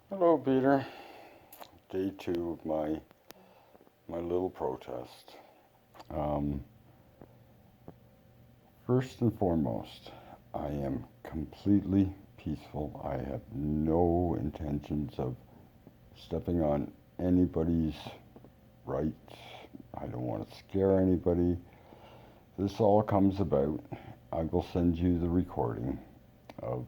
Hello, Peter. Day two of my little protest. Um, First and foremost, I am completely peaceful. I have no intentions of stepping on anybody's rights. I don't want to scare anybody. This all comes about. I will send you the recording of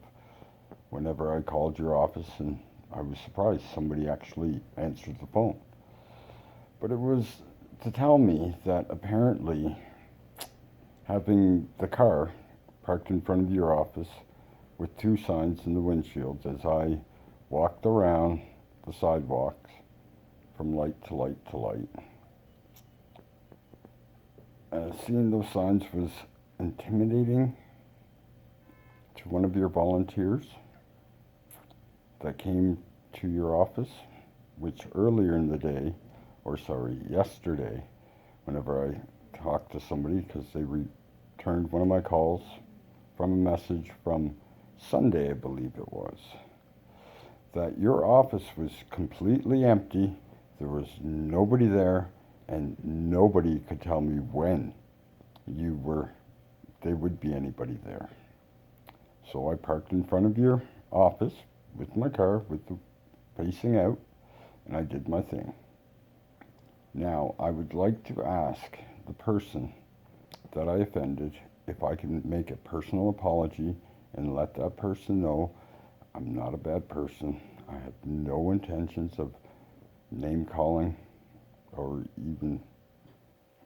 whenever I called your office, and I was surprised somebody actually answered the phone. But it was to tell me that apparently having the car parked in front of your office with two signs in the windshield as I walked around the sidewalks from light to light to light. Seeing those signs was intimidating to one of your volunteers that came to your office, which earlier in the day, or sorry, yesterday, whenever I talked to somebody, because they returned one of my calls from a message from Sunday, I believe it was, that your office was completely empty, there was nobody there, and nobody could tell me when there would be anybody there. So I parked in front of your office with my car, with the facing out, and I did my thing. Now, I would like to ask the person that I offended if I can make a personal apology and let that person know I'm not a bad person. I have no intentions of name calling or even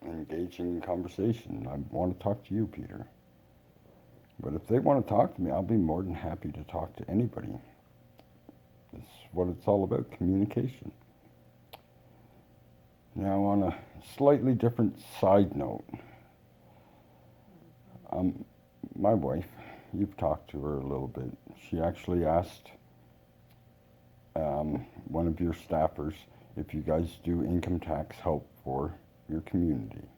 engaging in conversation. I want to talk to you, Peter. But if they want to talk to me, I'll be more than happy to talk to anybody. That's what it's all about, communication. Now, on a slightly different side note, um, my wife, you've talked to her a little bit. She actually asked one of your staffers if you guys do income tax help for your community.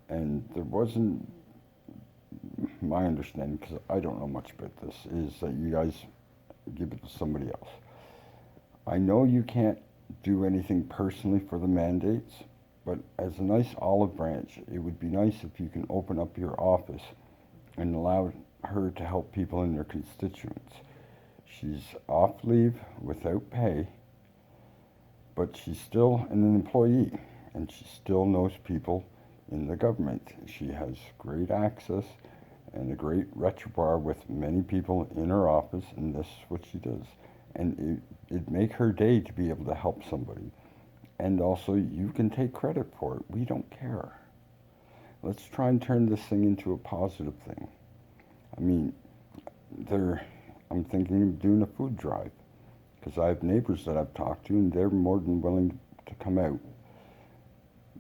And there wasn't, my understanding, because I don't know much about this, is that you guys give it to somebody else. I know you can't do anything personally for the mandates, but as a nice olive branch, it would be nice if you can open up your office and allow her to help people in their constituents. She's off leave without pay, but she's still an employee and she still knows people in the government. She has great access and a great repertoire with many people in her office, and this is what she does. And it'd make her day to be able to help somebody. And also, you can take credit for it. We don't care. Let's try and turn this thing into a positive thing. I mean, I'm thinking of doing a food drive because I have neighbors that I've talked to, and they're more than willing to come out.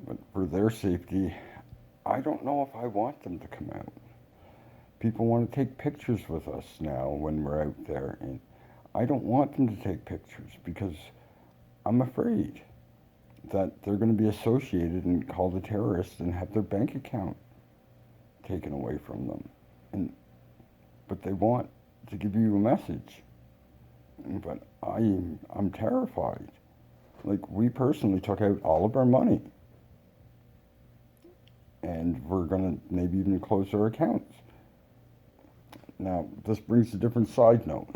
But for their safety, I don't know if I want them to come out. People want to take pictures with us now when we're out there, and I don't want them to take pictures because I'm afraid that they're going to be associated and called a terrorist and have their bank account taken away from them. But they want to give you a message. But I'm terrified. Like, we personally took out all of our money, and we're going to maybe even close our accounts. Now, this brings a different side note.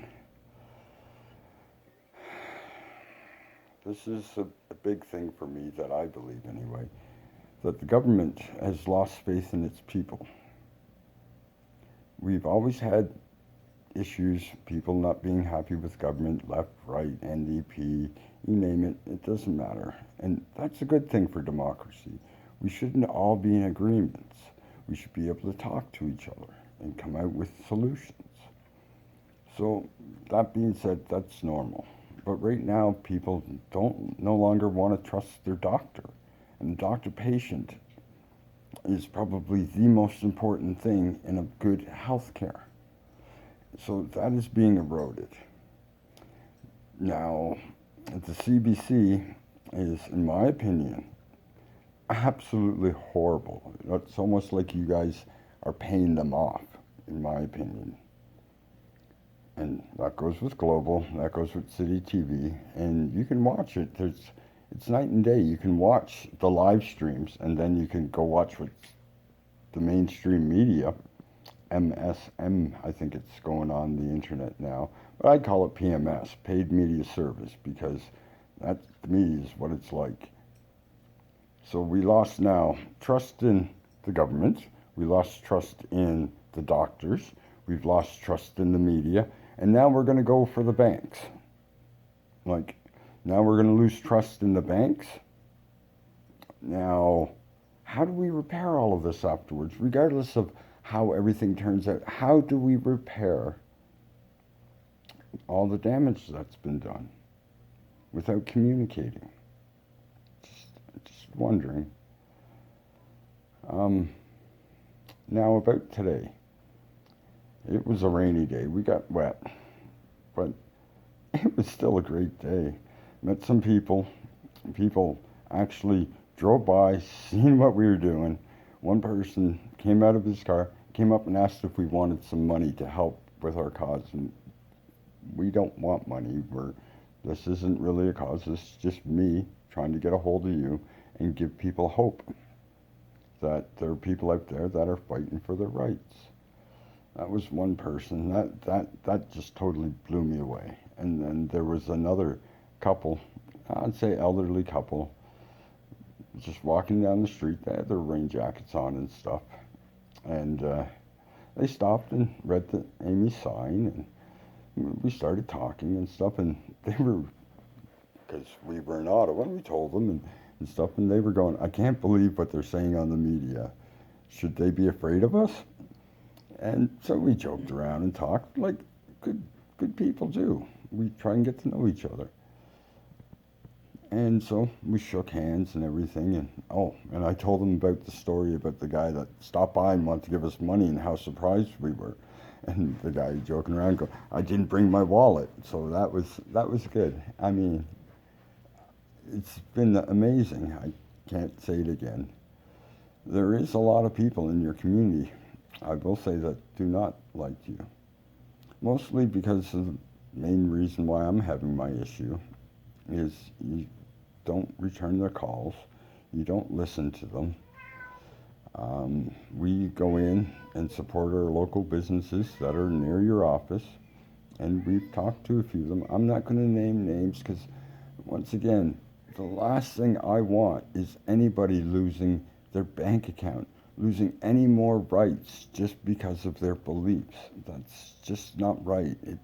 This is a big thing for me that I believe, anyway, that the government has lost faith in its people. We've always had issues, people not being happy with government, left, right, NDP, you name it, it doesn't matter. And that's a good thing for democracy. We shouldn't all be in agreements. We should be able to talk to each other and come out with solutions. So, that being said, that's normal. But right now, people don't no longer want to trust their doctor. And doctor patient is probably the most important thing in a good health care. So that is being eroded. Now, the CBC is, in my opinion, absolutely horrible. It's almost like you guys are paying them off, in my opinion. and that goes with global, that goes with city TV, and you can watch it. It's night and day. You can watch the live streams, and then you can go watch what the mainstream media, MSM, I think it's going on the internet now, but I call it PMS, paid media service, because that to me is what it's like. So we lost now trust in the government, we lost trust in the doctors, we've lost trust in the media, and now we're going to go for the banks. Like, now we're going to lose trust in the banks. Now, how do we repair all of this afterwards, regardless of how everything turns out? How do we repair all the damage that's been done without communicating? Just wondering. Now, about today. It was a rainy day. We got wet, but it was still a great day. Met some people. People actually drove by, seen what we were doing. One person came out of his car, came up and asked if we wanted some money to help with our cause. And we don't want money. This isn't really a cause. This is just me trying to get a hold of you and give people hope that there are people out there that are fighting for their rights. That was one person. That just totally blew me away. And then there was another couple, I'd say elderly couple, just walking down the street. They had their rain jackets on and stuff. And they stopped and read the Amy sign, and we started talking and stuff. And they were, because we were in Ottawa, and we told them and stuff, and they were going, I can't believe what they're saying on the media. Should they be afraid of us? And so we joked around and talked like good people do. We try and get to know each other. And so we shook hands and everything. And I told them about the story about the guy that stopped by and wanted to give us money and how surprised we were. And the guy joking around go, I didn't bring my wallet. So that was good. I mean, it's been amazing. I can't say it again. There is a lot of people in your community, I will say, that do not like you. Mostly because of the main reason why I'm having my issue is you don't return their calls. You don't listen to them. We go in and support our local businesses that are near your office, and we've talked to a few of them. I'm not going to name names because, once again, the last thing I want is anybody losing their bank account, losing any more rights just because of their beliefs. That's just not right. It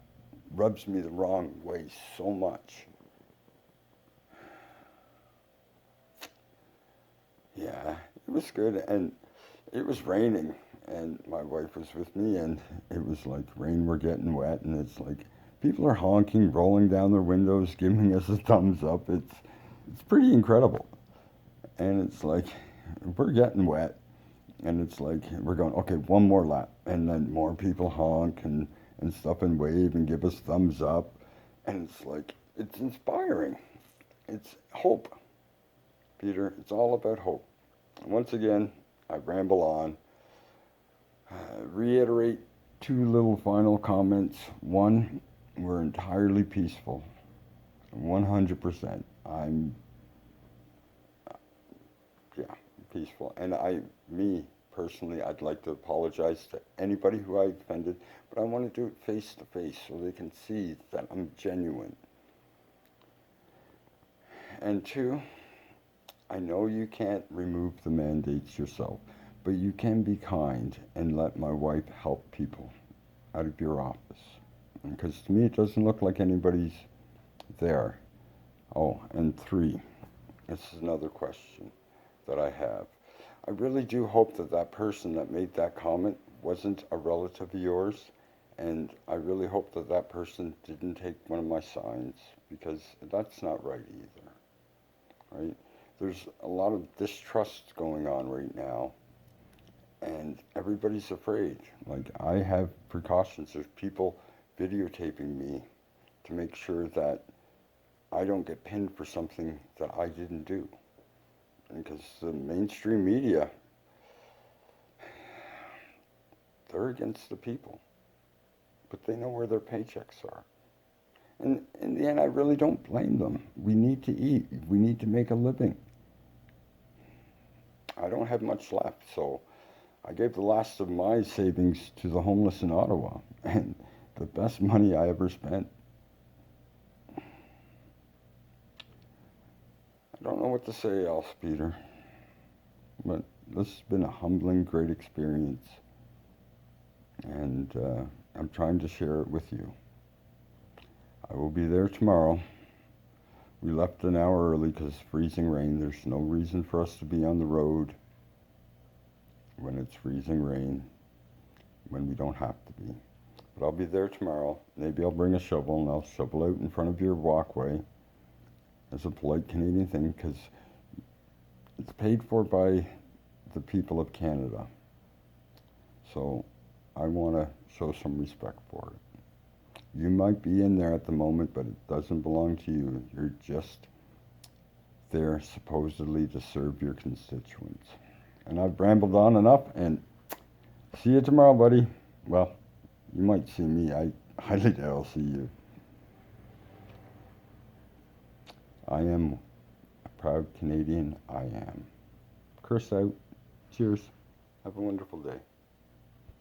rubs me the wrong way so much. Yeah, it was good, and it was raining, and my wife was with me, and it was like rain, we're getting wet, and it's like people are honking, rolling down their windows, giving us a thumbs up. It's pretty incredible, and it's like we're getting wet, and it's like we're going, okay, one more lap, and then more people honk and stuff and wave and give us thumbs up, and it's like it's inspiring. It's hope. Peter, it's all about hope. Once again, I ramble on. Reiterate two little final comments. One, we're entirely peaceful. 100%. Yeah, peaceful. And me personally, I'd like to apologize to anybody who I offended, but I want to do it face to face so they can see that I'm genuine. And two, I know you can't remove the mandates yourself, but you can be kind and let my wife help people out of your office. Because to me, it doesn't look like anybody's there. Oh, and three, this is another question that I have. I really do hope that that person that made that comment wasn't a relative of yours, and I really hope that that person didn't take one of my signs, because that's not right either, right? There's a lot of distrust going on right now, and everybody's afraid. Like, I have precautions. There's people videotaping me to make sure that I don't get pinned for something that I didn't do. Because the mainstream media, they're against the people. but they know where their paychecks are. And in the end, I really don't blame them. We need to eat. We need to make a living. I don't have much left, so I gave the last of my savings to the homeless in Ottawa, and the best money I ever spent. I don't know what to say else, Peter, but this has been a humbling, great experience, and I'm trying to share it with you. I will be there tomorrow. We left an hour early because it's freezing rain. There's no reason for us to be on the road when it's freezing rain, when we don't have to be. But I'll be there tomorrow. Maybe I'll bring a shovel and I'll shovel out in front of your walkway as a polite Canadian thing, because it's paid for by the people of Canada. So I want to show some respect for it. You might be in there at the moment, but it doesn't belong to you. You're just there supposedly to serve your constituents. And I've rambled on enough, and see you tomorrow, buddy. Well, you might see me. I highly doubt I'll see you. I am a proud Canadian. I am. Curse out. Cheers. Have a wonderful day.